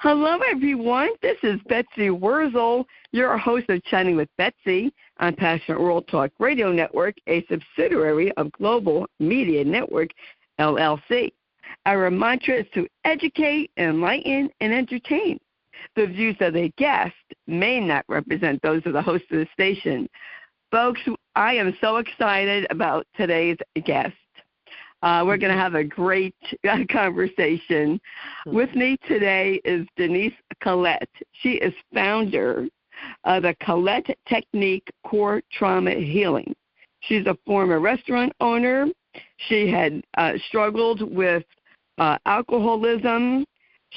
Hello, everyone. This is Betsy Wurzel, your host of Chatting with Betsy on Passionate World Talk Radio Network, a subsidiary of Global Media Network, LLC. Our mantra is to educate, enlighten, and entertain. The views of the guest may not represent those of the host of the station. Folks, I am so excited about today's guest. We're going to have a great conversation. With me today is Denise Colette. She is founder of the Colette Technique Core Trauma Healing. She's a former restaurant owner. She had struggled with alcoholism.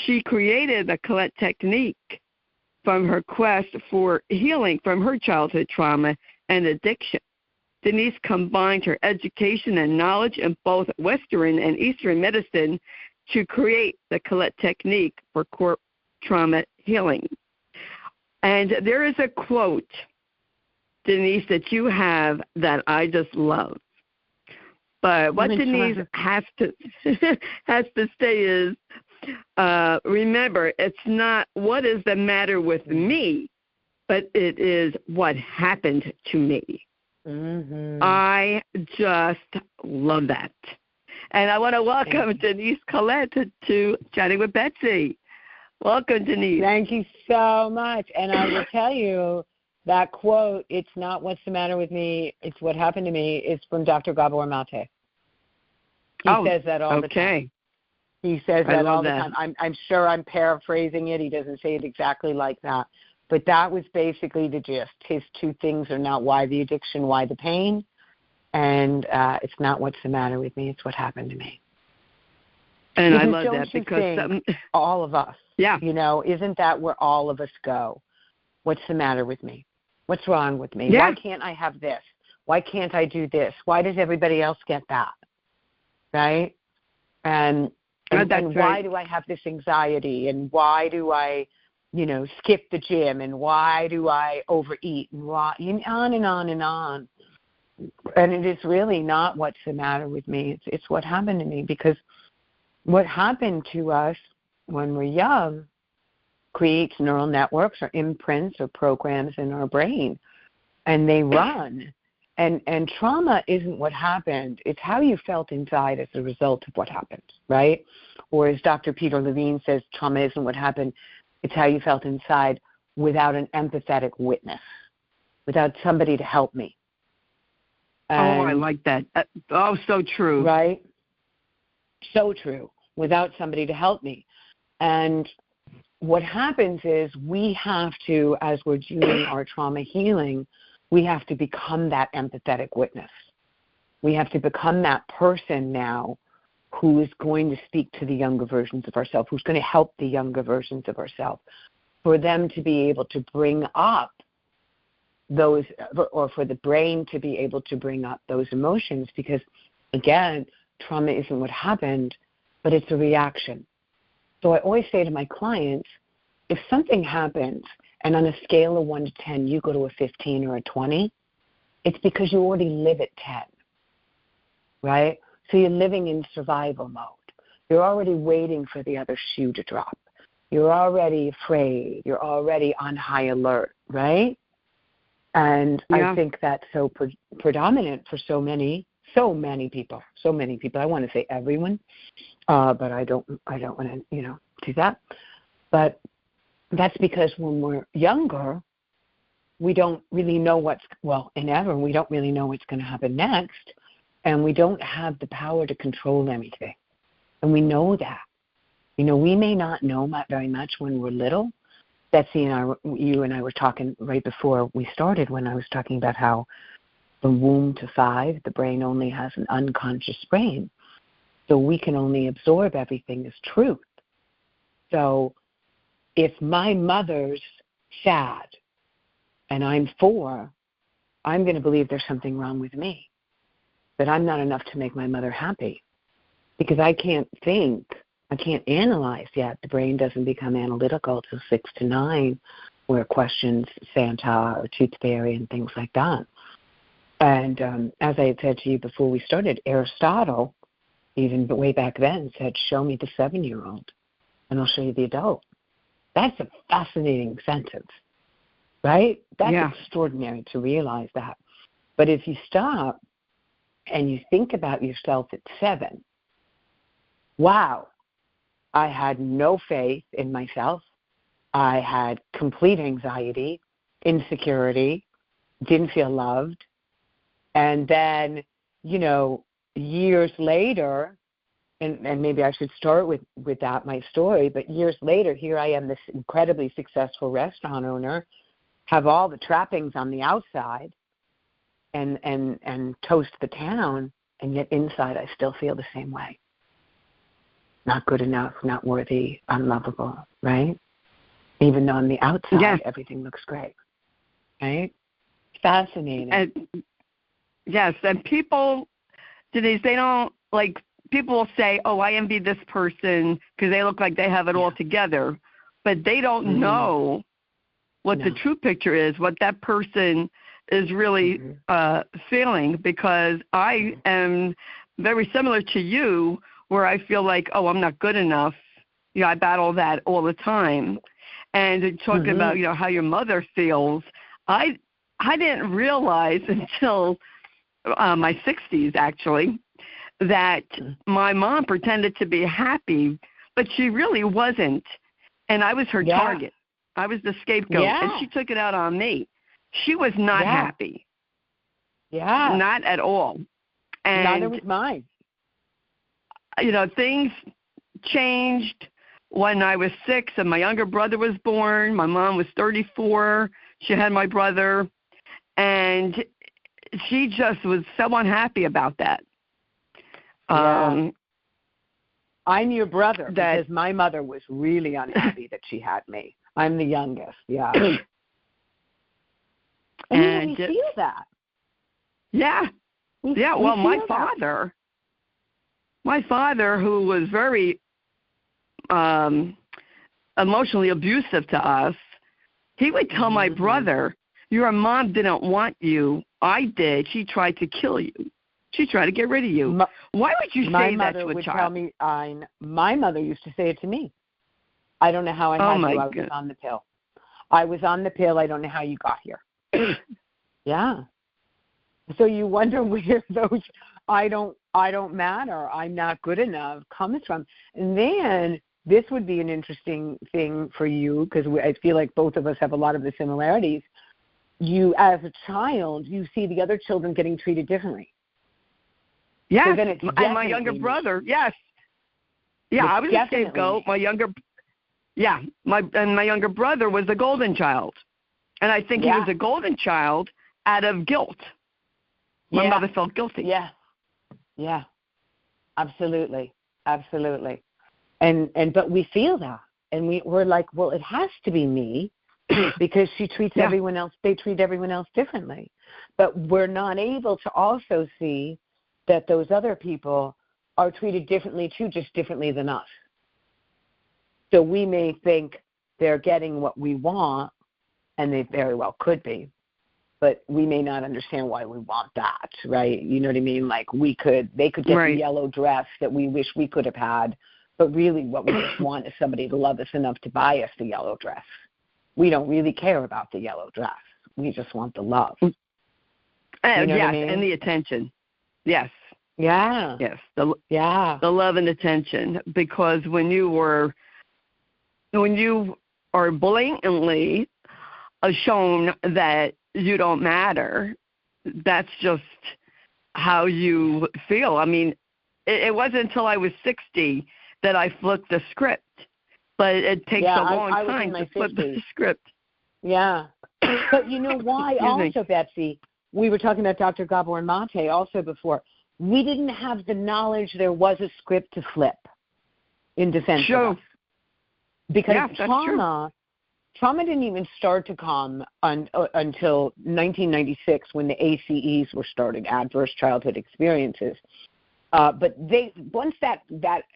She created the Colette Technique from her quest for healing from her childhood trauma and addiction. Denise combined her education and knowledge in both Western and Eastern medicine to create the Colette Technique for core trauma healing. And there is a quote, Denise, that you have that I just love. But what Denise has to say is, remember, it's not what is the matter with me, but it is what happened to me. Mm-hmm. I just love that. And I want to welcome Denise Colette to Chatting with Betsy. Welcome, Denise. Thank you so much. And I will tell you that quote, it's not what's the matter with me, it's what happened to me, is from Dr. Gabor Maté. He says that all the time. He says that all the time. I'm sure I'm paraphrasing it. He doesn't say it exactly like that. But that was basically the gist. His two things are not why the addiction, why the pain. And it's not what's the matter with me, it's what happened to me. And I love that because all of us, isn't that where all of us go? What's the matter with me? What's wrong with me? Yeah. Why can't I have this? Why can't I do this? Why does everybody else get that? Right? And why do I have this anxiety? And why do I skip the gym, and why do I overeat, and why, on and on and on. And it is really not what's the matter with me. It's what happened to me, because what happened to us when we're young creates neural networks or imprints or programs in our brain, and they run. And trauma isn't what happened. It's how you felt inside as a result of what happened, right? Or as Dr. Peter Levine says, trauma isn't what happened. It's how you felt inside without an empathetic witness, without somebody to help me. And, I like that. So true. Right? So true. Without somebody to help me. And what happens is we have to, as we're doing our trauma healing, we have to become that empathetic witness. We have to become that person now who is going to speak to the younger versions of ourselves, who's going to help the younger versions of ourselves, for them to be able to bring up those, or for the brain to be able to bring up those emotions, because, again, trauma isn't what happened, but it's a reaction. So I always say to my clients, if something happens and on a scale of 1 to 10 you go to a 15 or a 20, it's because you already live at 10, right? So you're living in survival mode. You're already waiting for the other shoe to drop. You're already afraid. You're already on high alert, right? And I think that's so predominant for so many people. I want to say everyone, but I don't want to, do that. But that's because when we're younger, we don't really know we don't really know what's going to happen next. And we don't have the power to control anything. And we know that. We may not know very much when we're little. Betsy and you and I were talking right before we started, when I was talking about how from womb to 5, the brain only has an unconscious brain. So we can only absorb everything as truth. So if my mother's sad and I'm 4, I'm going to believe there's something wrong with me. That I'm not enough to make my mother happy, because I can't analyze yet. The brain doesn't become analytical till 6 to 9, where it questions Santa or Tooth Fairy and things like that. And as I had said to you before we started, Aristotle, even way back then, said, show me the 7-year-old, and I'll show you the adult. That's a fascinating sentence, right? That's Yeah. extraordinary to realize that. But if you stop and you think about yourself at 7, wow, I had no faith in myself. I had complete anxiety, insecurity, didn't feel loved. And then, years later, and maybe I should start with that, my story, but years later, here I am, this incredibly successful restaurant owner, have all the trappings on the outside and toast the town, and yet inside I still feel the same way. Not good enough, not worthy, unlovable, right? Even though on the outside, everything looks great, right? Fascinating. And, yes, and people, Denise, they don't, people will say, oh, I envy this person because they look like they have it all together, but they don't know what the true picture is, what that person is really feeling, because I am very similar to you, where I feel like, oh, I'm not good enough. I battle that all the time. And talking about, how your mother feels, I didn't realize until my 60s, actually, that my mom pretended to be happy, but she really wasn't. And I was her target. I was the scapegoat, and she took it out on me. She was not happy. Yeah. Not at all. And neither was mine. Things changed when I was 6 and my younger brother was born. My mom was 34. She had my brother, and she just was so unhappy about that. I'm your brother, because my mother was really unhappy that she had me. I'm the youngest, and we feel that. Yeah. Well, my father, who was very emotionally abusive to us, he would tell my brother, your mom didn't want you. I did. She tried to kill you. She tried to get rid of you. Why would you say that to a child? My mother used to say it to me. I don't know how I had you. I was on the pill. I was on the pill. I don't know how you got here. Yeah. So you wonder where those I don't matter, I'm not good enough comes from. And then this would be an interesting thing for you, because I feel like both of us have a lot of the similarities. You, as a child, you see the other children getting treated differently. Yes, so then it's and my younger brother, yes. Yeah, I was a scapegoat. My younger brother was the golden child. And I think he was a golden child out of guilt. My mother felt guilty. Yeah, absolutely. And but we feel that, and we're like, well, it has to be me, because she treats everyone else. They treat everyone else differently, but we're not able to also see that those other people are treated differently too, just differently than us. So we may think they're getting what we want, and they very well could be. But we may not understand why we want that, right? You know what I mean? Like they could get the yellow dress that we wish we could have had, but really what we just want is somebody to love us enough to buy us the yellow dress. We don't really care about the yellow dress. We just want the love. You know what I mean? And the attention. Yes. Yeah. Yes. The love and attention, because when you are blatantly shown that you don't matter, that's just how you feel. I mean, it wasn't until I was 60 that I flipped the script, but it takes a long time to flip the script. Yeah. But you know why also, Betsy? We were talking about Dr. Gabor Maté also before. We didn't have the knowledge there was a script to flip in defense of us. Because trauma didn't even start to come until 1996, when the ACEs were started, Adverse Childhood Experiences. But once that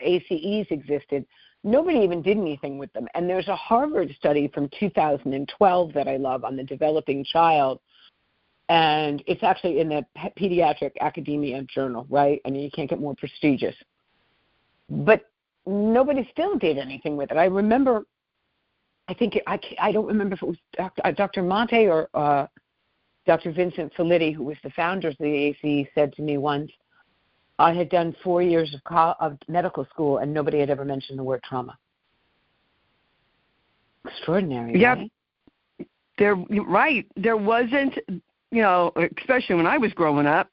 ACEs existed, nobody even did anything with them. And there's a Harvard study from 2012 that I love on the developing child, and it's actually in the Pediatric Academia Journal, right? I mean, you can't get more prestigious. But nobody still did anything with it. I remember think I don't remember if it was Dr. Maté or Dr. Vincent Felitti, who was the founder of the AAC, said to me once, I had done 4 years of medical school and nobody had ever mentioned the word trauma. Extraordinary, yeah, right? There wasn't, especially when I was growing up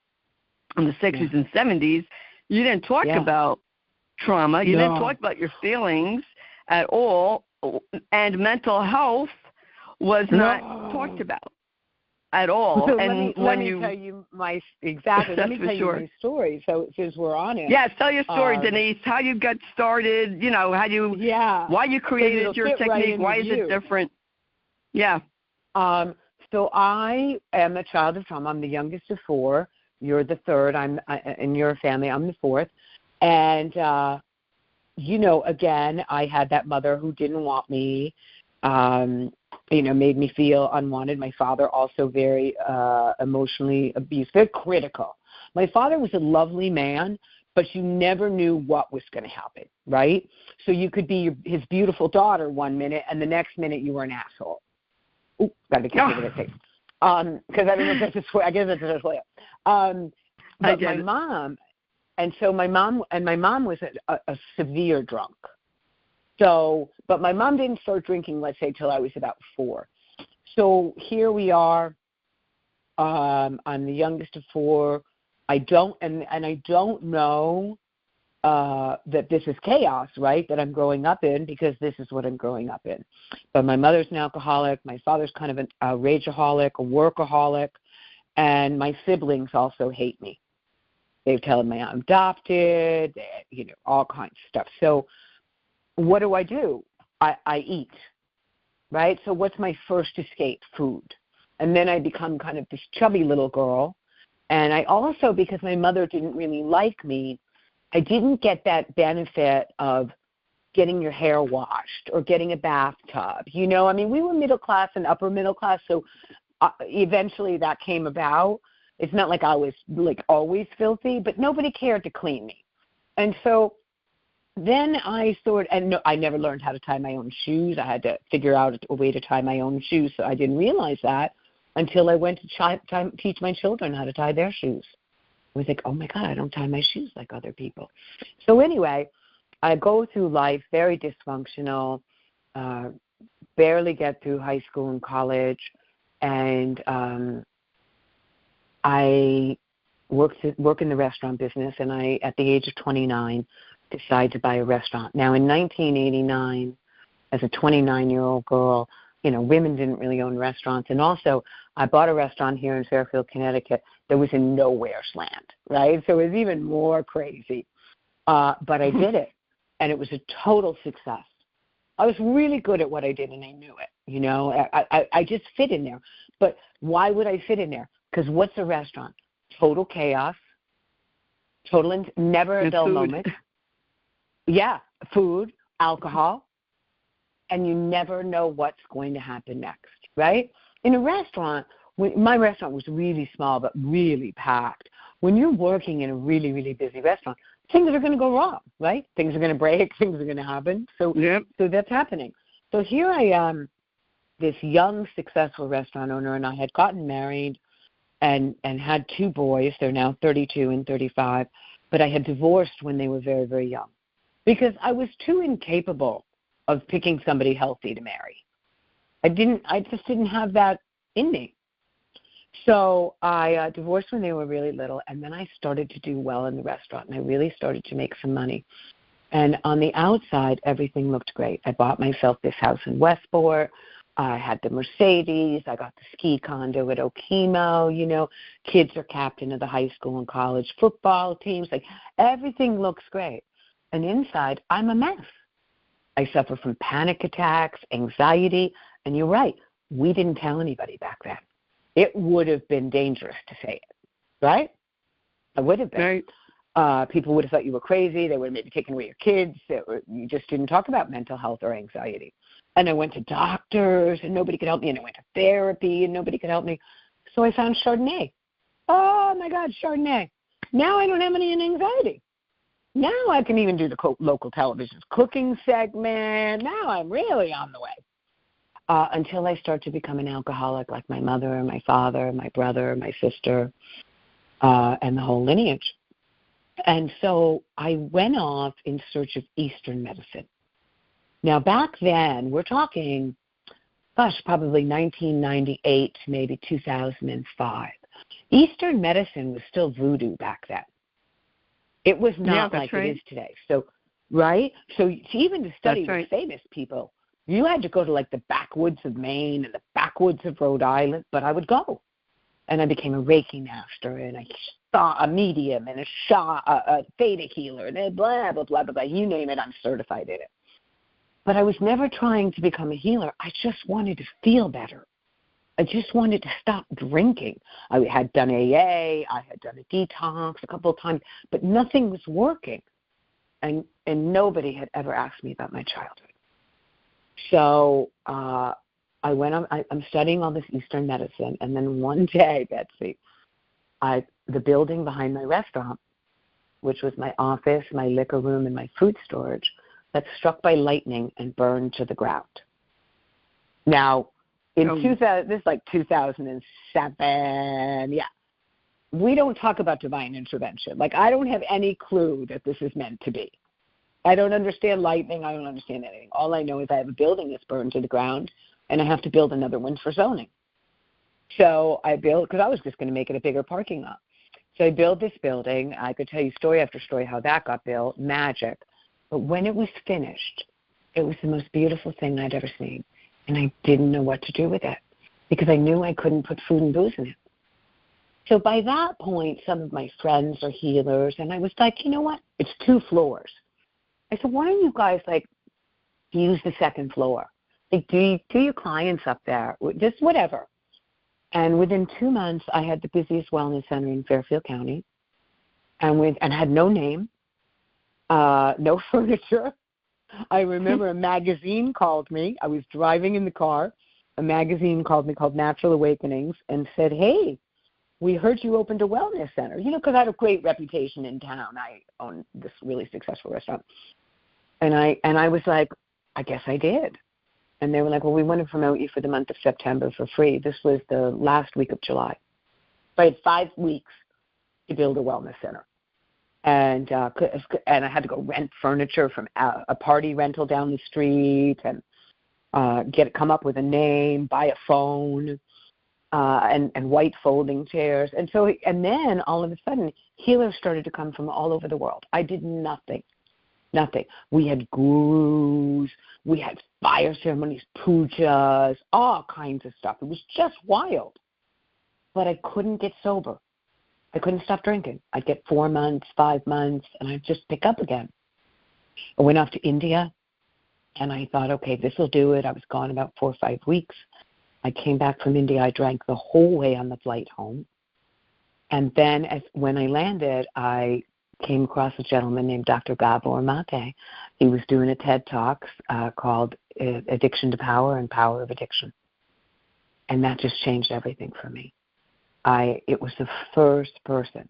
in the 60s and 70s, you didn't talk about trauma. You didn't talk about your feelings at all, and mental health was not talked about at all. So and let me tell you my story. So since we're on it, tell your story, Denise. How you got started? Why you created your technique? Why is it different? Yeah. So I am a child of trauma. I'm the youngest of 4. You're the third. In your family, I'm the fourth. And again, I had that mother who didn't want me. Made me feel unwanted. My father also very emotionally abusive, very critical. My father was a lovely man, but you never knew what was going to happen, right? So you could be his beautiful daughter one minute, and the next minute you were an asshole. Ooh, got to be careful with what I say. Because I don't know if that's a swear. I guess that's a swear. But my mom, and so my mom was a severe drunk. So, but my mom didn't start drinking, let's say, till I was about 4. So here we are. I'm the youngest of 4. I don't know that this is chaos, right? That I'm growing up in, because this is what I'm growing up in. But my mother's an alcoholic. My father's kind of a rageaholic, a workaholic, and my siblings also hate me. They've told me I'm adopted, all kinds of stuff. So what do? I eat, right? So what's my first escape? Food. And then I become kind of this chubby little girl. And I also, because my mother didn't really like me, I didn't get that benefit of getting your hair washed or getting a bathtub. We were middle class and upper middle class, so eventually that came about. It's not like I was always filthy, but nobody cared to clean me. And so then I never learned how to tie my own shoes. I had to figure out a way to tie my own shoes, so I didn't realize that until I went to teach my children how to tie their shoes. I was like, oh, my God, I don't tie my shoes like other people. So anyway, I go through life very dysfunctional, barely get through high school and college, and I work in the restaurant business, and I, at the age of 29, decide to buy a restaurant. Now, in 1989, as a 29-year-old girl, women didn't really own restaurants. And also, I bought a restaurant here in Fairfield, Connecticut that was in nowhere's land, right? So it was even more crazy. But I did it, and it was a total success. I was really good at what I did, and I knew it. I just fit in there. But why would I fit in there? Because what's a restaurant? Total chaos, never a dull moment. Yeah, food, alcohol, and you never know what's going to happen next, right? In a restaurant, my restaurant was really small but really packed. When you're working in a really, really busy restaurant, things are going to go wrong, right? Things are going to break, things are going to happen. So that's happening. So here I am, this young, successful restaurant owner, and I had gotten married and had 2 boys. They're now 32 and 35, but I had divorced when they were very, very young because I was too incapable of picking somebody healthy to marry. I just didn't have that in me. So I divorced when they were really little, and then I started to do well in the restaurant, and I really started to make some money. And on the outside, everything looked great. I bought myself this house in Westport. I had the Mercedes. I got the ski condo at Okemo. Kids are captain of the high school and college football teams. Everything looks great. And inside, I'm a mess. I suffer from panic attacks, anxiety, and you're right. We didn't tell anybody back then. It would have been dangerous to say it, right? It would have been. Right. People would have thought you were crazy. They would have maybe taken away your kids. You just didn't talk about mental health or anxiety. And I went to doctors, and nobody could help me. And I went to therapy, and nobody could help me. So I found Chardonnay. Oh, my God, Chardonnay. Now I don't have any anxiety. Now I can even do the local television's cooking segment. Now I'm really on the way. until I start to become an alcoholic like my mother, my father, my brother, my sister, and the whole lineage. And so I went off in search of Eastern medicine. Now, back then, we're talking, probably 1998 to maybe 2005. Eastern medicine was still voodoo back then. It was not like it is today. So, right? So even to study with famous people, you had to go to like the backwoods of Maine and the backwoods of Rhode Island, but I would go. And I became a Reiki master, and I saw a medium and a theta healer, and blah, blah, blah, blah, blah. You name it, I'm certified in it. But I was never trying to become a healer. I just wanted to feel better. I just wanted to stop drinking. I had done AA. I had done a detox a couple of times, but nothing was working. And nobody had ever asked me about my childhood. So I'm studying all this Eastern medicine, and then one day, Betsy, the building behind my restaurant, which was my office, my liquor room, and my food storage, got struck by lightning and burned to the ground. Now, this is like 2007, yeah. We don't talk about divine intervention. Like, I don't have any clue that this is meant to be. I don't understand lightning. I don't understand anything. All I know is I have a building that's burned to the ground, and I have to build another one for zoning. So I built, because I was just going to make it a bigger parking lot. So I built this building. I could tell you story after story how that got built, magic. But when it was finished, it was the most beautiful thing I'd ever seen. And I didn't know what to do with it because I knew I couldn't put food and booze in it. So by that point, some of my friends are healers, and I was like, you know what? It's 2 floors. I said, why don't you guys, like, use the 2nd floor? Like, do your clients up there, just whatever. And within 2 months, I had the busiest wellness center in Fairfield County, and had no name, no furniture. I remember a magazine called me. I was driving in the car. A magazine called me called Natural Awakenings and said, hey, we heard you opened a wellness center. You know, because I had a great reputation in town. I owned this really successful restaurant. And I was like, I guess I did. And they were like, well, we want to promote you for the month of September for free. This was the last week of July. So I had 5 weeks to build a wellness center. And I had to go rent furniture from a party rental down the street and come up with a name, buy a phone, and white folding chairs. And then all of a sudden, healers started to come from all over the world. I did nothing. We had gurus, we had fire ceremonies, pujas, all kinds of stuff. It was just wild. But I couldn't get sober. I couldn't stop drinking. I'd get 4 months, 5 months, and I'd just pick up again. I went off to India, and I thought, okay, this will do it. I was gone about 4 or 5 weeks. I came back from India. I drank the whole way on the flight home. And then when I landed, I came across a gentleman named Dr. Gabor Maté. He was doing a TED Talk called Addiction to Power and Power of Addiction. And that just changed everything for me. It was the first person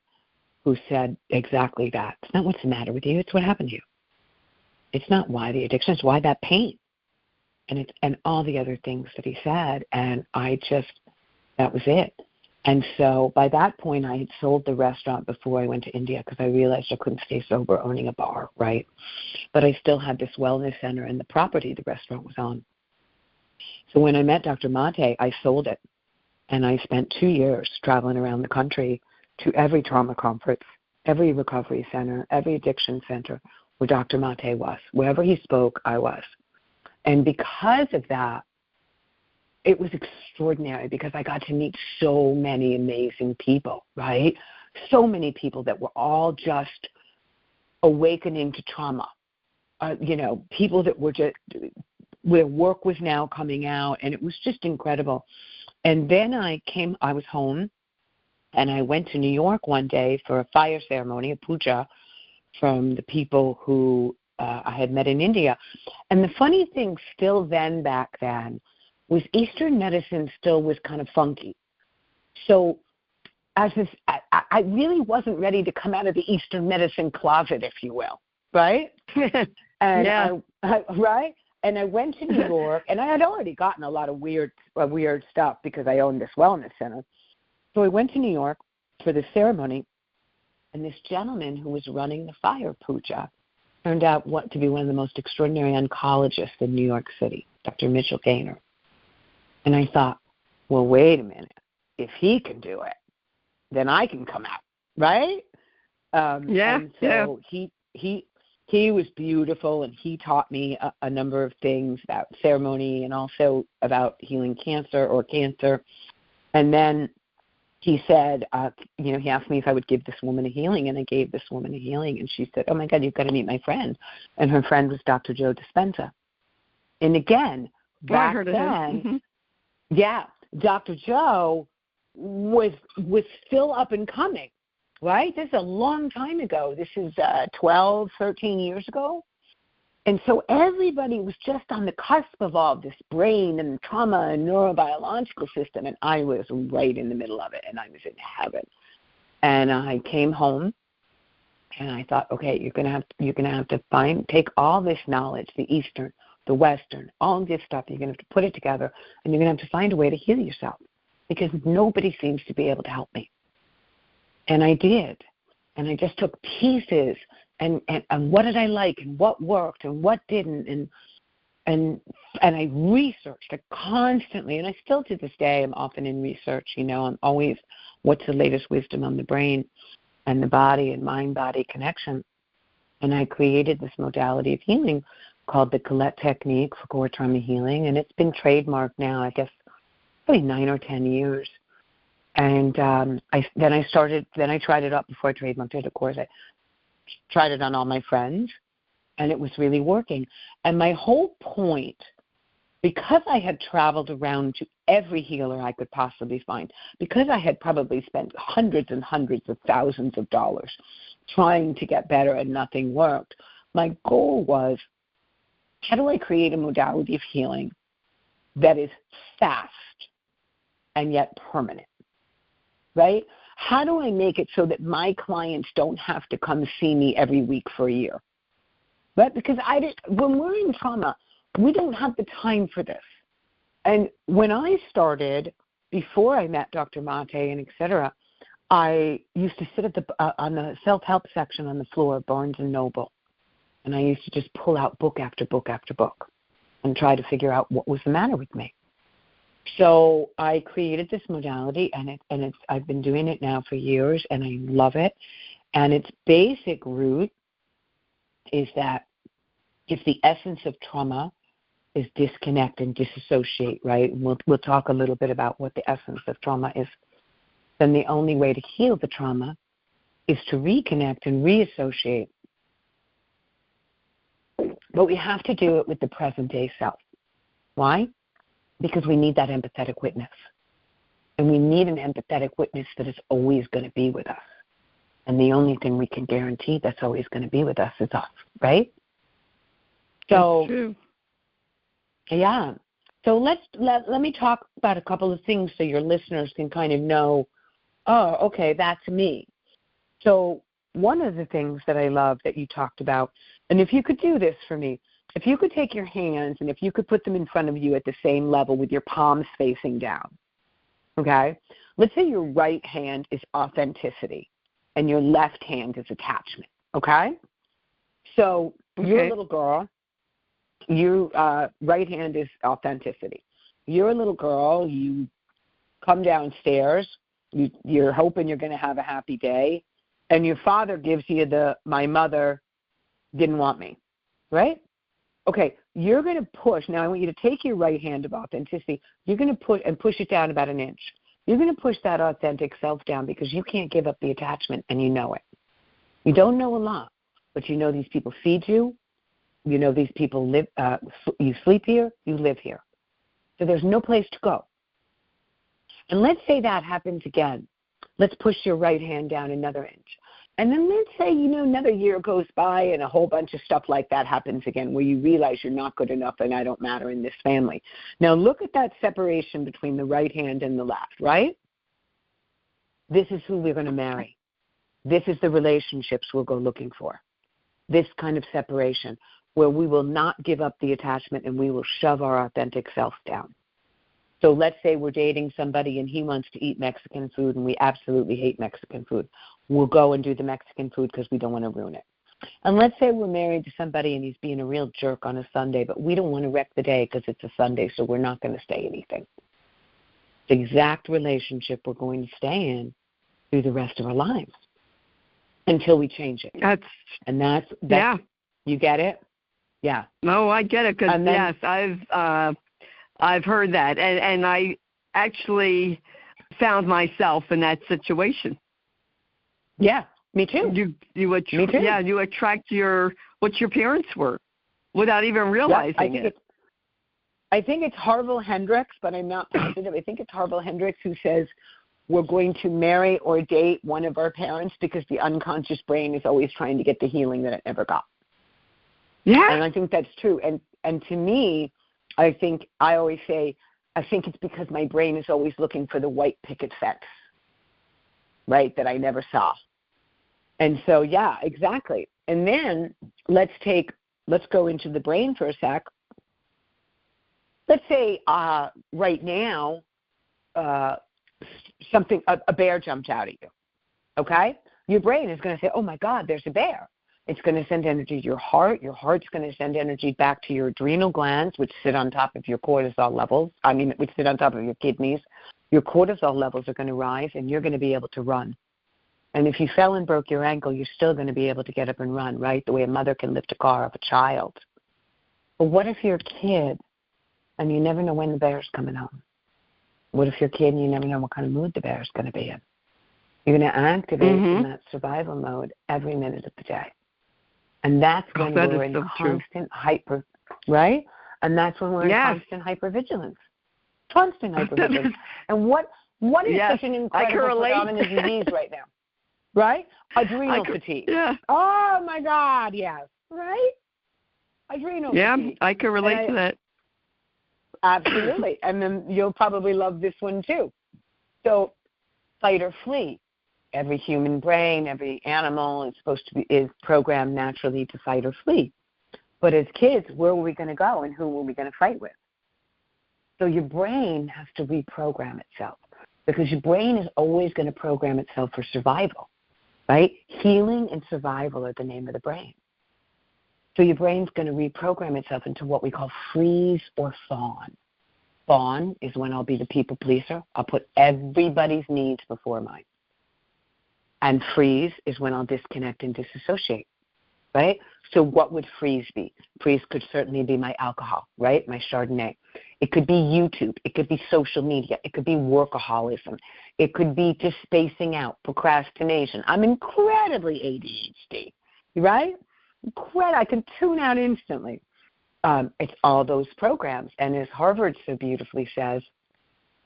who said exactly that. It's not what's the matter with you, it's what happened to you. It's not why the addiction, it's why that pain. And all the other things that he said. And that was it. And so by that point, I had sold the restaurant before I went to India because I realized I couldn't stay sober owning a bar, right? But I still had this wellness center and the property the restaurant was on. So when I met Dr. Maté, I sold it. And I spent 2 years traveling around the country to every trauma conference, every recovery center, every addiction center where Dr. Maté was. Wherever he spoke, I was. And because of that, it was extraordinary because I got to meet so many amazing people, right? So many people that were all just awakening to trauma. People that were just, where work was now coming out, and it was just incredible. And then I was home, and I went to New York one day for a fire ceremony, a puja, from the people who I had met in India. And the funny thing still back then, was Eastern medicine still was kind of funky. So I really wasn't ready to come out of the Eastern medicine closet, if you will, right? And yeah. right? And I went to New York, and I had already gotten a lot of weird stuff because I owned this wellness center. So I went to New York for the ceremony, and this gentleman who was running the fire puja turned out to be one of the most extraordinary oncologists in New York City, Dr. Mitchell Gaynor. And I thought, well, wait a minute. If he can do it, then I can come out, right? He was beautiful, and he taught me a number of things about ceremony and also about healing cancer. And then he said, he asked me if I would give this woman a healing, and I gave this woman a healing. And she said, oh, my God, you've got to meet my friend. And her friend was Dr. Joe Dispenza. And again, back then, Dr. Joe was still up and coming, right? This is a long time ago. This is 12, 13 years ago. And so everybody was just on the cusp of all this brain and trauma and neurobiological system, and I was right in the middle of it, and I was in heaven. And I came home, and I thought, okay, you're gonna have to take all this knowledge, the Eastern, the Western, all this stuff. You're gonna have to put it together, and you're gonna have to find a way to heal yourself, because nobody seems to be able to help me. And I did, and I just took pieces. And what did I like, and what worked, and what didn't, and I researched it constantly, and I still to this day am often in research. I'm always, what's the latest wisdom on the brain and the body and mind-body connection? And I created this modality of healing called the Colette Technique for core trauma healing, and it's been trademarked now, I guess, probably 9 or 10 years. And I tried it out before I trademarked it. Of course, I tried it on all my friends, and it was really working. And my whole point, because I had traveled around to every healer I could possibly find, because I had probably spent hundreds and hundreds of thousands of dollars trying to get better and nothing worked, my goal was, how do I create a modality of healing that is fast and yet permanent, right? How do I make it so that my clients don't have to come see me every week for a year? Right? Because when we're in trauma, we don't have the time for this. And when I started, before I met Dr. Maté and et cetera, I used to sit on the self-help section on the floor of Barnes & Noble. And I used to just pull out book after book after book and try to figure out what was the matter with me. So I created this modality, and I've been doing it now for years, and I love it. And its basic root is that if the essence of trauma is disconnect and disassociate, right? And we'll talk a little bit about what the essence of trauma is. Then the only way to heal the trauma is to reconnect and reassociate. But we have to do it with the present-day self. Why? Because we need that empathetic witness. And we need an empathetic witness that is always going to be with us. And the only thing we can guarantee that's always going to be with us is us, right? So, that's true. Yeah. So let me talk about a couple of things so your listeners can kind of know, oh, okay, that's me. So one of the things that I love that you talked about, and if you could do this for me, if you could take your hands and if you could put them in front of you at the same level with your palms facing down, okay? Let's say your right hand is authenticity and your left hand is attachment, okay? So you're a little girl. Your right hand is authenticity. You're a little girl. You come downstairs. You're hoping you're going to have a happy day. And your father gives you my mother didn't want me, right? Okay, you're going to push. Now I want you to take your right hand of authenticity. You're going to push it down about an inch. You're going to push that authentic self down because you can't give up the attachment, and you know it. You don't know a lot, but you know these people feed you. You know these people live. You sleep here. You live here. So there's no place to go. And let's say that happens again. Let's push your right hand down another inch. And then let's say, another year goes by and a whole bunch of stuff like that happens again where you realize you're not good enough and I don't matter in this family. Now look at that separation between the right hand and the left, right? This is who we're going to marry. This is the relationships we'll go looking for. This kind of separation. where we will not give up the attachment and we will shove our authentic self down. So let's say we're dating somebody and he wants to eat Mexican food and we absolutely hate Mexican food. We'll go and do the Mexican food because we don't want to ruin it. And let's say we're married to somebody and he's being a real jerk on a Sunday, but we don't want to wreck the day because it's a Sunday, so we're not going to say anything. The exact relationship we're going to stay in through the rest of our lives until we change it. That's yeah. You get it? Yeah. No, I get it because yes, I've heard that, and I actually found myself in that situation. Yeah, me too. Me too. Yeah, you attract what your parents were without even realizing it. I think it's Harville Hendricks, but I'm not positive. I think it's Harville Hendricks who says we're going to marry or date one of our parents because the unconscious brain is always trying to get the healing that it never got. Yeah. And I think that's true. And to me, I always say, I think it's because my brain is always looking for the white picket fence, right, that I never saw. And so, yeah, exactly. And then let's go into the brain for a sec. Let's say right now a bear jumped out at you, okay? Your brain is going to say, oh, my God, there's a bear. It's going to send energy to your heart. Your heart's going to send energy back to your adrenal glands, which sit on top of your cortisol levels. Which sit on top of your kidneys. Your cortisol levels are going to rise, and you're going to be able to run. And if you fell and broke your ankle, you're still going to be able to get up and run, right? The way a mother can lift a car of a child. But what if you're a kid and you never know when the bear's coming home? What if you're a kid and you never know what kind of mood the bear's going to be in? You're going to activate in that survival mode every minute of the day. And that's when we're in constant hyper, right? And that's when we're in constant hypervigilance. Constant hypervigilance. And what is such an incredible predominant disease right now? Right? Adrenal fatigue. Yeah. Oh, my God, yes. Right? Adrenal fatigue. Yeah, I can relate to that. Absolutely. And then you'll probably love this one, too. So, fight or flee. Every human brain, every animal is programmed naturally to fight or flee. But as kids, where are we going to go and who are we going to fight with? So your brain has to reprogram itself because your brain is always going to program itself for survival, right? Healing and survival are the name of the brain. So your brain's going to reprogram itself into what we call freeze or fawn. Fawn is when I'll be the people pleaser. I'll put everybody's needs before mine. And freeze is when I'll disconnect and disassociate, right? So what would freeze be? Freeze could certainly be my alcohol, right? My Chardonnay. It could be YouTube. It could be social media. It could be workaholism. It could be just spacing out, procrastination. I'm incredibly ADHD, right? I can tune out instantly. It's all those programs. And as Harvard so beautifully says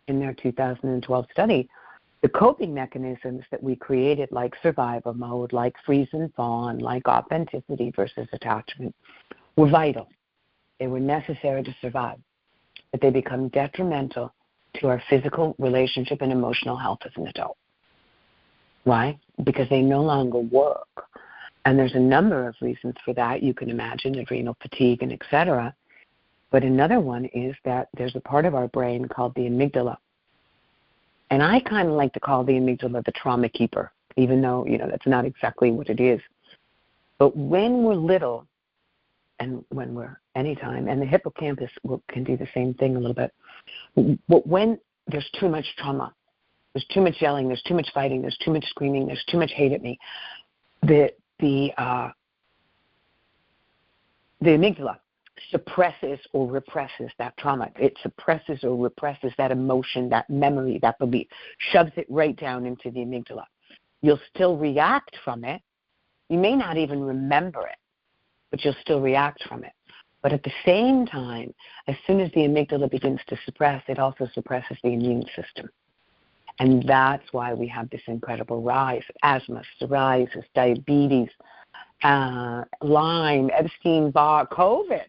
in their 2012 study, the coping mechanisms that we created, like survival mode, like freeze and fawn, like authenticity versus attachment, were vital. They were necessary to survive, but they become detrimental to our physical, relationship, and emotional health as an adult. Why? Because they no longer work. And there's a number of reasons for that. You can imagine adrenal fatigue and et cetera. But another one is that there's a part of our brain called the amygdala. And I kind of like to call the amygdala the trauma keeper, even though, that's not exactly what it is. But when we're little, and when we're anytime, and the hippocampus can do the same thing a little bit, but when there's too much trauma, there's too much yelling, there's too much fighting, there's too much screaming, there's too much hate at me, the amygdala suppresses or represses that trauma. It suppresses or represses that emotion, that memory, that belief, shoves it right down into the amygdala. You'll still react from it. You may not even remember it, but you'll still react from it. But at the same time, as soon as the amygdala begins to suppress, it also suppresses the immune system. And that's why we have this incredible rise of asthma, psoriasis, diabetes, Lyme, Epstein-Barr, COVID.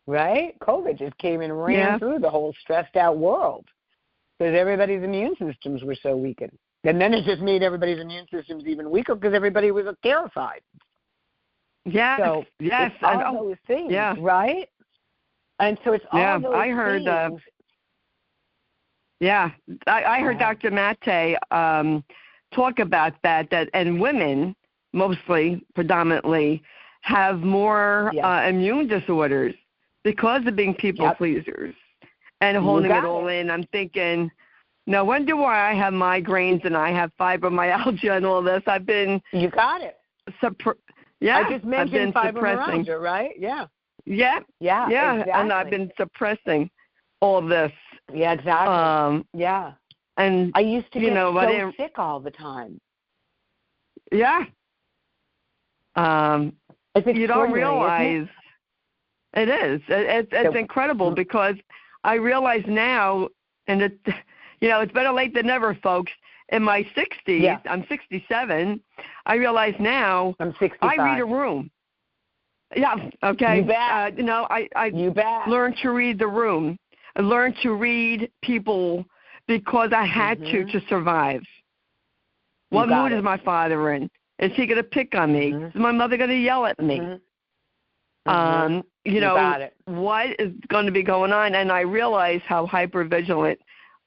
Right? COVID just came and ran through the whole stressed-out world because everybody's immune systems were so weakened. And then it just made everybody's immune systems even weaker because everybody was terrified. Yes, So yes. it's all those things, right? And so it's all those I heard, things. I heard Dr. Maté talk about that, and women, mostly, predominantly, have more immune disorders because of being people pleasers and holding it all in. I'm thinking, no wonder why I have migraines and I have fibromyalgia and all this. I've been You got it. I just mentioned fibromyalgia, right? Yeah. Yeah. Exactly. And I've been suppressing all this. Yeah, exactly. And I used to get so sick all the time. Yeah. You don't realize it is. It's incredible because I realize now, and it's better late than never, folks. In my 60s, I'm 67. I realize now I'm 65. I read a room. Yeah. Okay. You bet. I learned to read the room. I learned to read people because I had to survive. What mood is my father in? Is he going to pick on me? Is my mother going to yell at me? What is going to be going on? And I realized how hypervigilant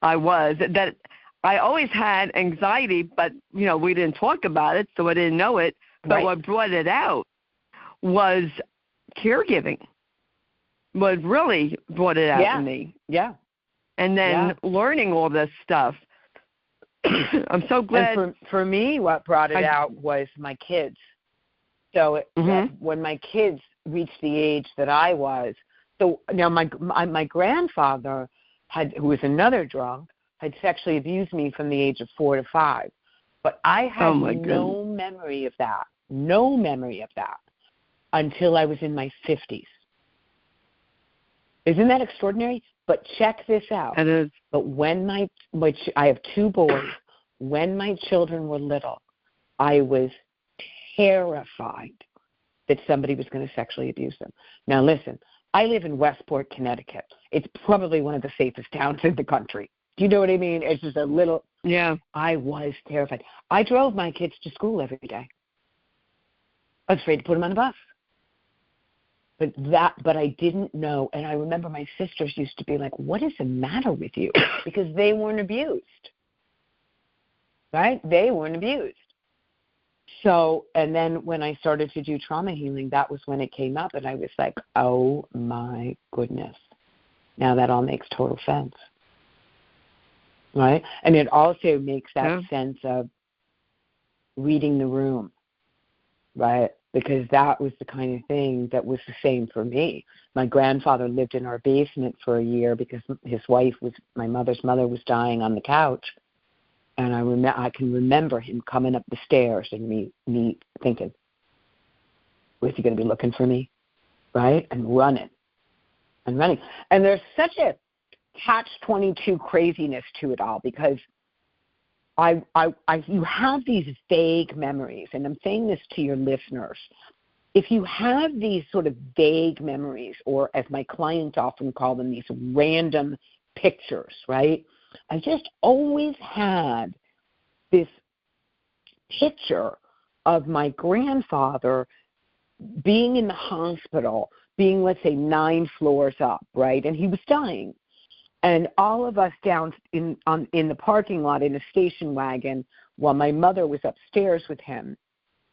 I was. That I always had anxiety, but, we didn't talk about it, so I didn't know it. But what brought it out was caregiving. What really brought it out in me. Yeah. And then learning all this stuff. I'm so glad. And for me, what brought it out was my kids. So when my kids reached the age that I was, so now my grandfather who was another drunk, had sexually abused me from the age of 4 to 5. But I had no memory of that until I was in my 50s. Isn't that extraordinary? But check this out. It is. But when I have 2 boys, when my children were little, I was terrified that somebody was going to sexually abuse them. Now listen, I live in Westport, Connecticut. It's probably one of the safest towns in the country. Do you know what I mean? It's just a little. Yeah. I was terrified. I drove my kids to school every day. I was afraid to put them on a bus. But I didn't know, and I remember my sisters used to be like, "What is the matter with you?" Because they weren't abused, right? They weren't abused. So, and then when I started to do trauma healing, that was when it came up, and I was like, "Oh my goodness!" Now that all makes total sense, right? And it also makes that sense of reading the room, right? Because that was the kind of thing that was the same for me. My grandfather lived in our basement for a year because my mother's mother was dying on the couch. And I can remember him coming up the stairs and me thinking, was he going to be looking for me? Right? And running. And there's such a catch-22 craziness to it all because you have these vague memories, and I'm saying this to your listeners. If you have these sort of vague memories, or as my clients often call them, these random pictures, right? I just always had this picture of my grandfather being in the hospital, being, let's say, 9 floors up, right? And he was dying. And all of us down in the parking lot in a station wagon while my mother was upstairs with him.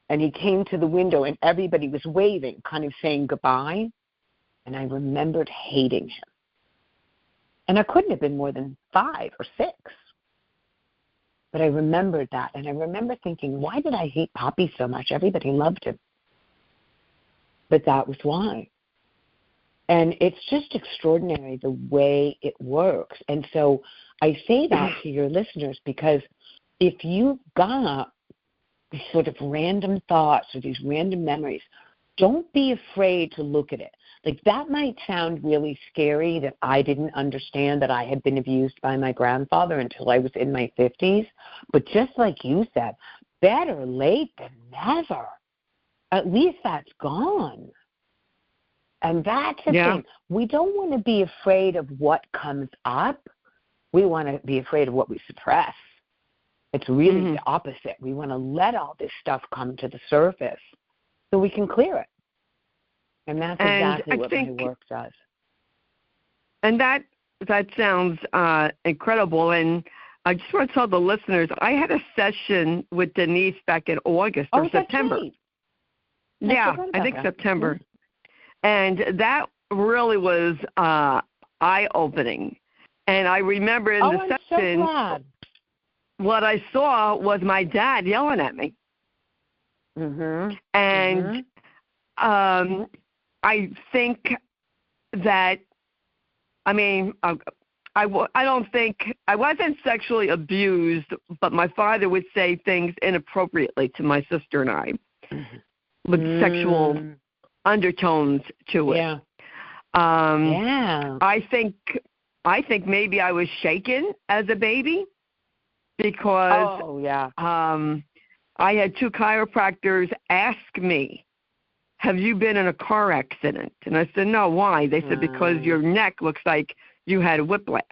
And he came to the window and everybody was waving, kind of saying goodbye. And I remembered hating him. And I couldn't have been more than 5 or 6. But I remembered that. And I remember thinking, why did I hate Poppy so much? Everybody loved him. But that was why. And it's just extraordinary the way it works. And so I say that to your listeners because if you've got these sort of random thoughts or these random memories, don't be afraid to look at it. Like, that might sound really scary that I didn't understand that I had been abused by my grandfather until I was in my 50s. But just like you said, better late than never. At least that's gone. And that's the thing. We don't want to be afraid of what comes up. We want to be afraid of what we suppress. It's really the opposite. We want to let all this stuff come to the surface so we can clear it. And that's exactly what my work does. And that sounds incredible. And I just want to tell the listeners, I had a session with Denise back in August or September. Right. Yeah, I think September. Mm-hmm. And that really was eye-opening. And I remember in the session, what I saw was my dad yelling at me. Mm-hmm. And I think that, I mean, I don't think, I wasn't sexually abused, but my father would say things inappropriately to my sister and I with sexual undertones to it. Yeah. I think maybe I was shaken as a baby because I had 2 chiropractors ask me, have you been in a car accident? And I said, no, why? They said, because your neck looks like you had whiplash.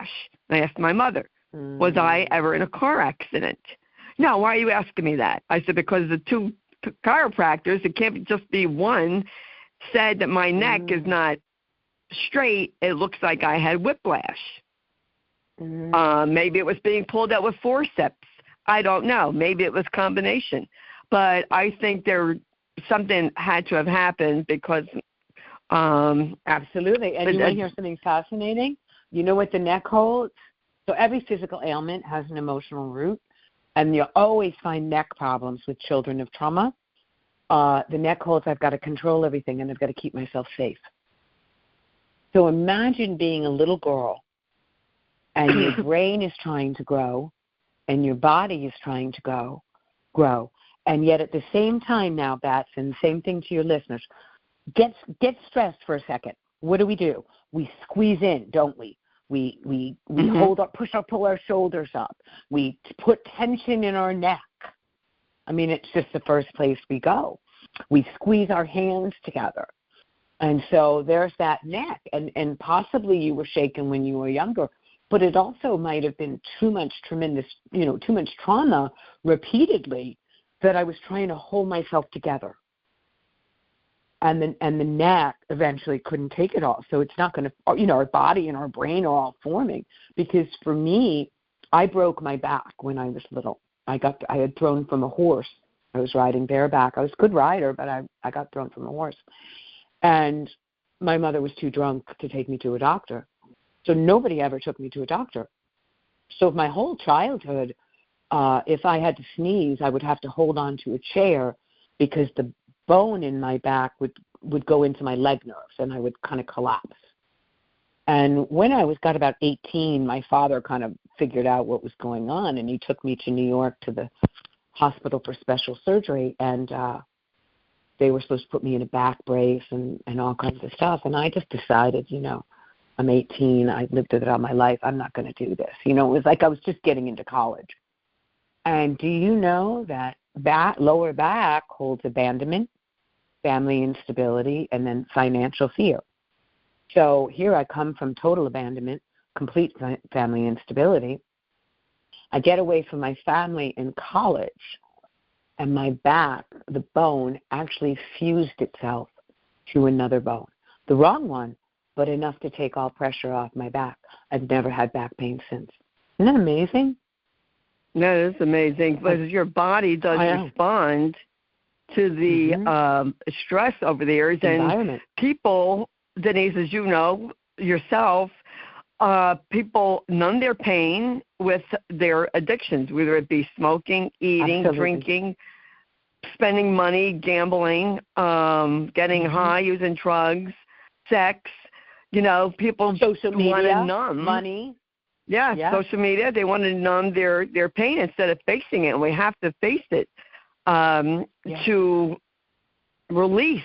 I asked my mother, was I ever in a car accident? No, why are you asking me that? I said, because the 2 chiropractors, it can't just be one, said that my neck is not straight. It looks like I had whiplash. Maybe it was being pulled out with forceps. I don't know. Maybe it was combination. But I think something had to have happened because absolutely. And you want to hear something fascinating? You know what the neck holds? So every physical ailment has an emotional root, and you'll always find neck problems with children of trauma. The neck holds, I've got to control everything, and I've got to keep myself safe. So imagine being a little girl, and your brain is trying to grow, and your body is trying to grow. And yet at the same time now, Bats, and same thing to your listeners, get stressed for a second. What do? We squeeze in, don't we? We hold up, pull our shoulders up. We put tension in our neck. I mean, it's just the first place we go. We squeeze our hands together. And so there's that neck. And possibly you were shaken when you were younger, but it also might have been too much trauma repeatedly that I was trying to hold myself together. And the neck eventually couldn't take it all. So it's not going to, our body and our brain are all forming. Because for me, I broke my back when I was little. I had thrown from a horse. I was riding bareback. I was a good rider, but I got thrown from a horse. And my mother was too drunk to take me to a doctor. So nobody ever took me to a doctor. So my whole childhood, if I had to sneeze, I would have to hold on to a chair because the bone in my back would go into my leg nerves and I would kind of collapse. And when I got about 18, my father kind of figured out what was going on, and he took me to New York to the hospital for special surgery, and they were supposed to put me in a back brace and all kinds of stuff. And I just decided, I'm 18, I've lived it all my life, I'm not going to do this. It was like I was just getting into college. And do you know that lower back holds abandonment, family instability, and then financial fear? So here I come from total abandonment, complete family instability. I get away from my family in college, and my back, the bone, actually fused itself to another bone. The wrong one, but enough to take all pressure off my back. I've never had back pain since. Isn't that amazing? That is amazing, because your body does respond to the stress over the years. And people, Denise, as you know yourself, people numb their pain with their addictions, whether it be smoking, eating, drinking, spending money, gambling, getting high, using drugs, sex. People social media, want to numb money. Yeah, social media. They want to numb their pain instead of facing it. And we have to face it to release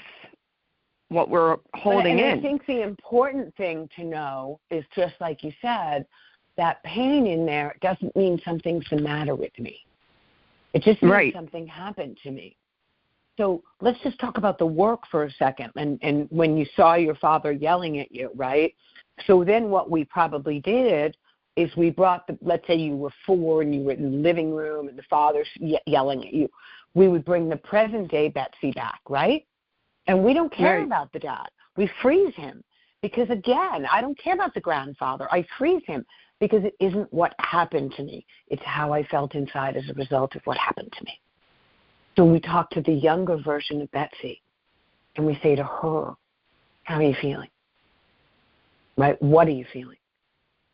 what we're holding in. I think the important thing to know is, just like you said, that pain in there doesn't mean something's the matter with me. It just means something happened to me. So let's just talk about the work for a second. And when you saw your father yelling at you, right? So then what we probably did is we brought let's say you were 4 and you were in the living room and the father's yelling at you. We would bring the present day Betsy back, right? And we don't care Right. about the dad. We freeze him because, again, I don't care about the grandfather. I freeze him because it isn't what happened to me. It's how I felt inside as a result of what happened to me. So we talk to the younger version of Betsy, and we say to her, how are you feeling? Right? What are you feeling?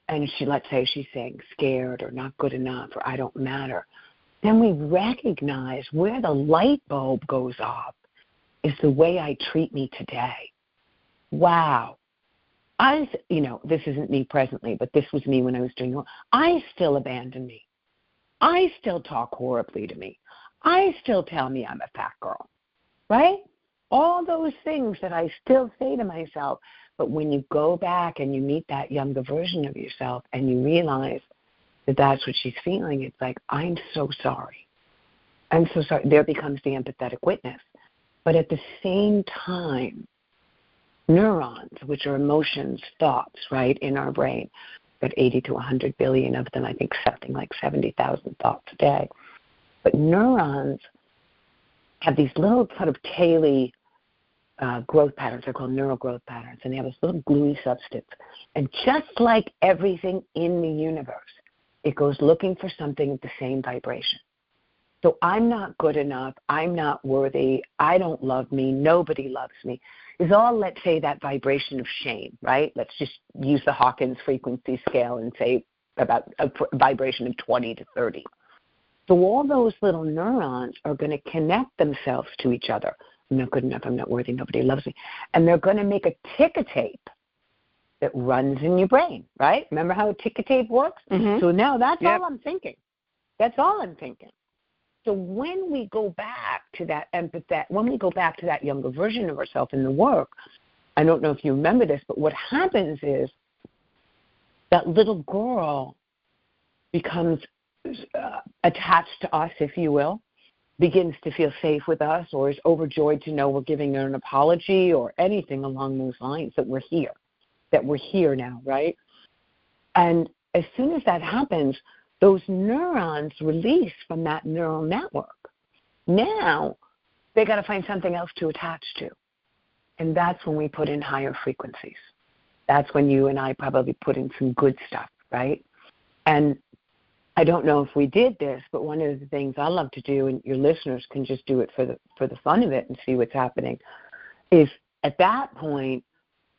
And she, let's say she's saying scared or not good enough or I don't matter. Then we recognize where the light bulb goes off is the way I treat me today. Wow. This isn't me presently, but this was me when I was doing it. I still abandon me. I still talk horribly to me. I still tell me I'm a fat girl, right? All those things that I still say to myself. But when you go back and you meet that younger version of yourself and you realize that that's what she's feeling, it's like, I'm so sorry. I'm so sorry. There becomes the empathetic witness. But at the same time, neurons, which are emotions, thoughts, right, in our brain, but 80 to 100 billion of them, I think something like 70,000 thoughts a day. But neurons have these little sort of taily growth patterns. They're called neural growth patterns, and they have this little gluey substance. And just like everything in the universe, it goes looking for something at the same vibration. So I'm not good enough, I'm not worthy, I don't love me, nobody loves me, is all, let's say, that vibration of shame, right? Let's just use the Hawkins frequency scale and say about a vibration of 20 to 30. So all those little neurons are going to connect themselves to each other. I'm not good enough, I'm not worthy, nobody loves me. And they're going to make a ticker tape that runs in your brain, right? Remember how a ticker tape works? Mm-hmm. So now that's all I'm thinking. That's all I'm thinking. So when we go back to that when we go back to that younger version of ourselves in the work, I don't know if you remember this, but what happens is that little girl becomes attached to us, if you will, begins to feel safe with us, or is overjoyed to know we're giving her an apology or anything along those lines, that we're here now, right? And as soon as that happens, those neurons release from that neural network. Now, they got to find something else to attach to. And that's when we put in higher frequencies. That's when you and I probably put in some good stuff, right? And I don't know if we did this, but one of the things I love to do, and your listeners can just do it for the fun of it and see what's happening, is at that point,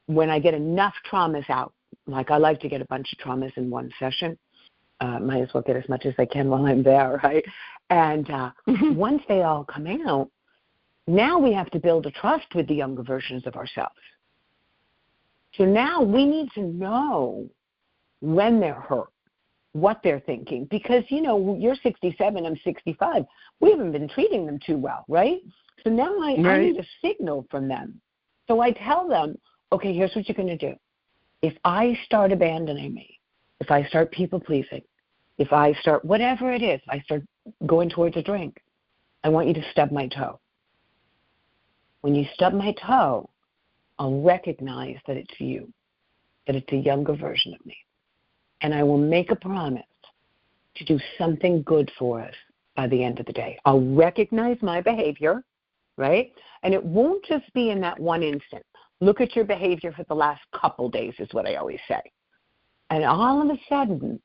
when I get enough traumas out, like I like to get a bunch of traumas in one session, might as well get as much as I can while I'm there, right? And once they all come out, now we have to build a trust with the younger versions of ourselves. So now we need to know when they're hurt, what they're thinking, because, you're 67, I'm 65. We haven't been treating them too well, right? So now I need a signal from them. So I tell them, okay, here's what you're going to do. If I start abandoning me, if I start people-pleasing, if I start whatever it is, I start going towards a drink, I want you to stub my toe. When you stub my toe, I'll recognize that it's you, that it's a younger version of me. And I will make a promise to do something good for us by the end of the day. I'll recognize my behavior, right? And it won't just be in that one instant. Look at your behavior for the last couple days is what I always say. And all of a sudden,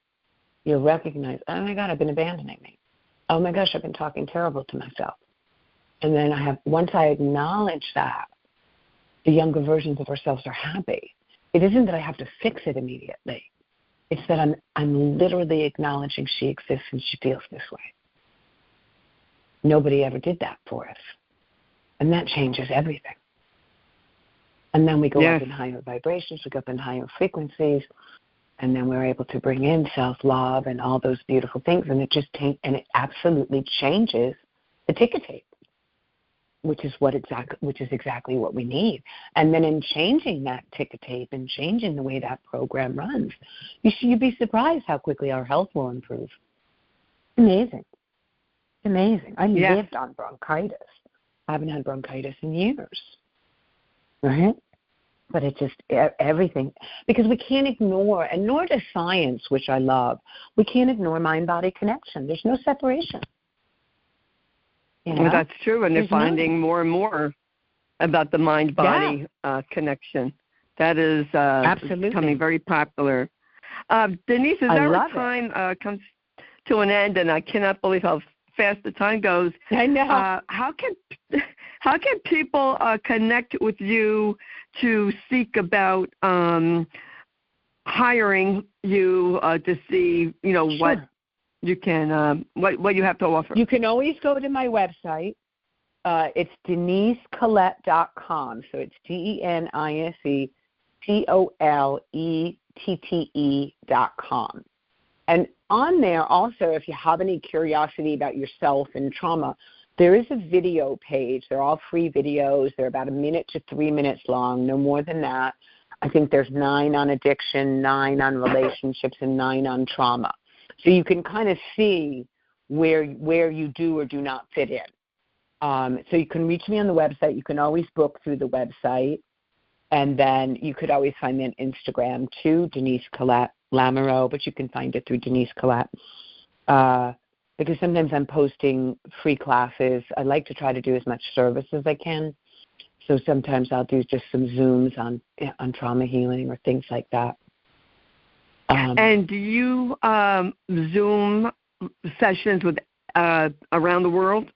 you'll recognize, oh, my God, I've been abandoning me. Oh, my gosh, I've been talking terrible to myself. And then once I acknowledge that, the younger versions of ourselves are happy. It isn't that I have to fix it immediately. It's that I'm literally acknowledging she exists and she feels this way. Nobody ever did that for us. And that changes everything. And then we go up in higher vibrations, we go up in higher frequencies, and then we're able to bring in self-love and all those beautiful things, and it absolutely changes the ticker tape, which is exactly what we need. And then in changing that ticker tape and changing the way that program runs, you'd be surprised how quickly our health will improve. Amazing. Amazing. I lived on bronchitis. I haven't had bronchitis in years, right? But it's just everything, because we can't ignore, and nor does science, which I love, we can't ignore mind-body connection. There's no separation. Well, that's true, and they're finding more and more about the mind-body connection. That is becoming very popular. Denise, as our time comes to an end, and I cannot believe how fast the time goes. I know. How can people connect with you to seek about hiring you to see, Sure. what you can, what you have to offer? You can always go to my website. It's DeniseColette.com. So it's DeniseColette.com. And on there also, if you have any curiosity about yourself and trauma, there is a video page. They're all free videos. They're about 1 minute to 3 minutes long, no more than that. I think there's 9 on addiction, 9 on relationships, and 9 on trauma. So you can kind of see where you do or do not fit in. So you can reach me on the website. You can always book through the website. And then you could always find me on Instagram too, Denise Colette Lamoureux, but you can find it through Denise Colette. Because sometimes I'm posting free classes. I like to try to do as much service as I can. So sometimes I'll do just some Zooms on trauma healing or things like that. And do you Zoom sessions with around the world?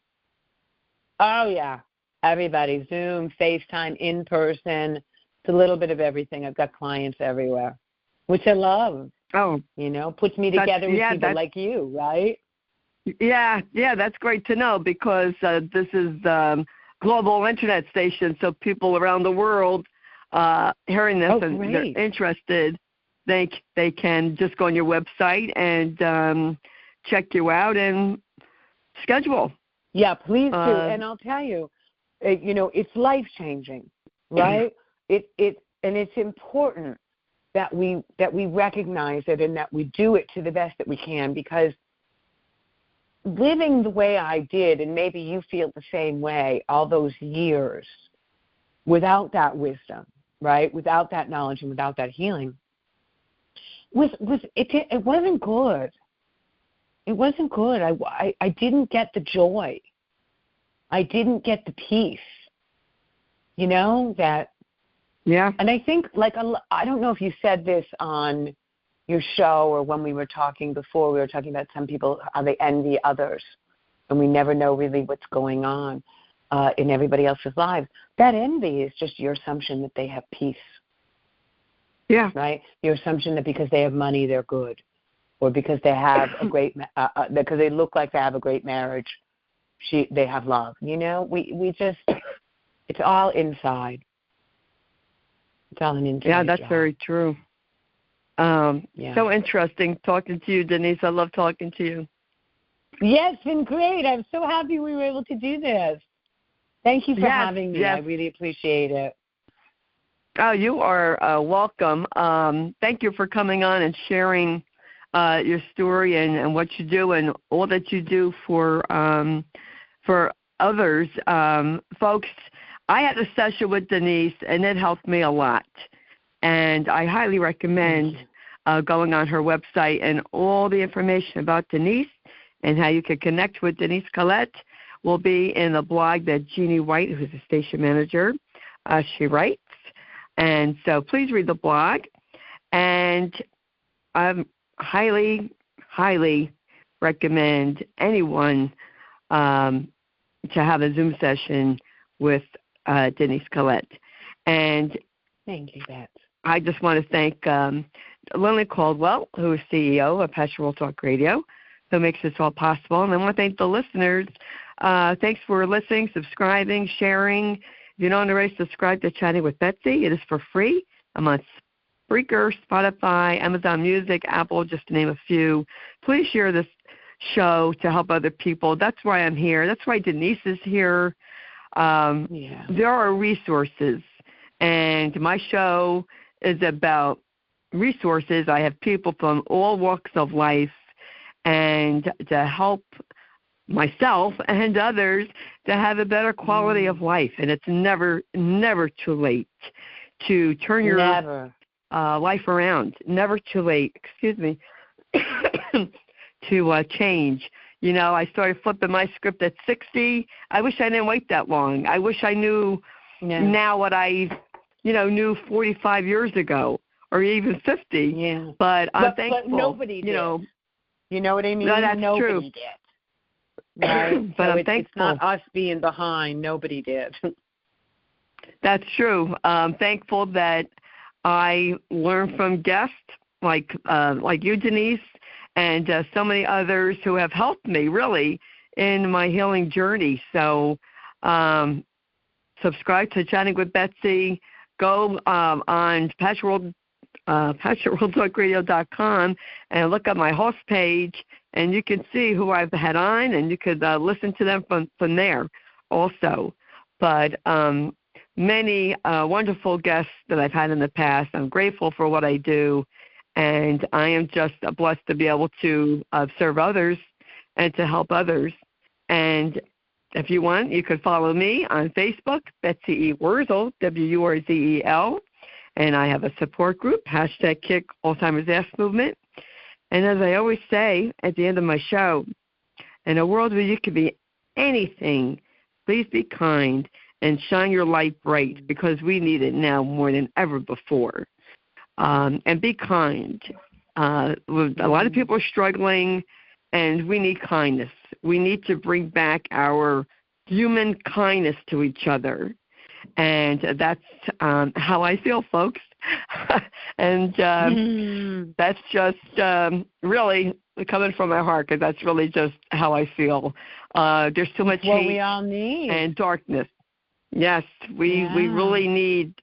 Oh, yeah. Everybody, Zoom, FaceTime, in person. It's a little bit of everything. I've got clients everywhere, which I love. Oh. Puts me together with people like you, right? Yeah, that's great to know because this is global internet station, so people around the world hearing this and they're interested, they can just go on your website and check you out and schedule. Yeah, please do. And I'll tell you, it's life-changing, right? And it's important that we recognize it and that we do it to the best that we can, because living the way I did, and maybe you feel the same way, all those years without that wisdom, right? Without that knowledge and without that healing, it wasn't good. It wasn't good. I didn't get the joy. I didn't get the peace. That. Yeah. And I think, I don't know if you said this on your show or when we were talking before, we were talking about some people, how they envy others, and we never know really what's going on in everybody else's lives. That envy is just your assumption that they have peace. Yeah. Right? Your assumption that because they have money, they're good, or because they have a great, because they look like they have a great marriage, they have love. We just, it's all inside. It's all an inside. Yeah, that's very true. So interesting talking to you, Denise. I love talking to you. Yeah, it's been great. I'm so happy we were able to do this. Thank you for having me. I really appreciate it. Oh, you are welcome. Thank you for coming on and sharing your story and what you do and all that you do for others. Folks, I had a session with Denise, and it helped me a lot. And I highly recommend going on her website, and all the information about Denise and how you can connect with Denise Colette will be in the blog that Jeannie White, who's the station manager, she writes. And so please read the blog. And I highly, highly recommend anyone to have a Zoom session with Denise Colette. And thank you, Beth. I just want to thank Lily Caldwell, who is CEO of Passion World Talk Radio, who makes this all possible. And I want to thank the listeners. Thanks for listening, subscribing, sharing. If you don't already subscribe to Chatting with Betsy, it is for free. I'm on Spreaker, Spotify, Amazon Music, Apple, just to name a few. Please share this show to help other people. That's why I'm here. That's why Denise is here. There are resources, and my show is about resources. I have people from all walks of life, and to help myself and others to have a better quality of life. And it's never too late to turn your life around. Never too late, to change. I started flipping my script at 60. I wish I didn't wait that long. I wish I knew now what I, knew 45 years ago or even 50. Yeah. But I'm thankful. But nobody did. You know what I mean? No, that's nobody true. did. Right? But so I'm thankful. It's not us being behind. Nobody did. That's true. I'm thankful that I learned from guests like you, Denise, and so many others who have helped me really in my healing journey. So subscribe to Chatting with Betsy. Go on PassionWorldTalkRadio.com and look at my host page, and you can see who I've had on, and you could listen to them from there also. But many wonderful guests that I've had in the past. I'm grateful for what I do, and I am just blessed to be able to serve others and to help others. And if you want, you could follow me on Facebook, Betsy E. Wurzel, Wurzel, and I have a support group, #Kick Alzheimer's Ass Movement. And as I always say at the end of my show, in a world where you can be anything, please be kind and shine your light bright, because we need it now more than ever before. And be kind. A lot of people are struggling, and we need kindness. We need to bring back our human kindness to each other. And that's how I feel, folks. And that's just really coming from my heart, because that's really just how I feel. There's too much hate we all need. And darkness. Yes, we really need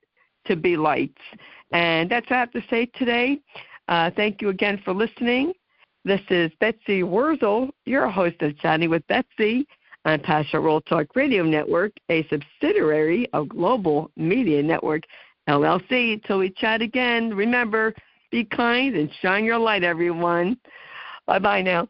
to be lights. And that's what I have to say today. Thank you again for listening. This is Betsy Wurzel, your host of Chatting with Betsy on Passionate World Talk Radio Network, a subsidiary of Global Media Network, LLC. Till we chat again, remember, be kind and shine your light, everyone. Bye-bye now.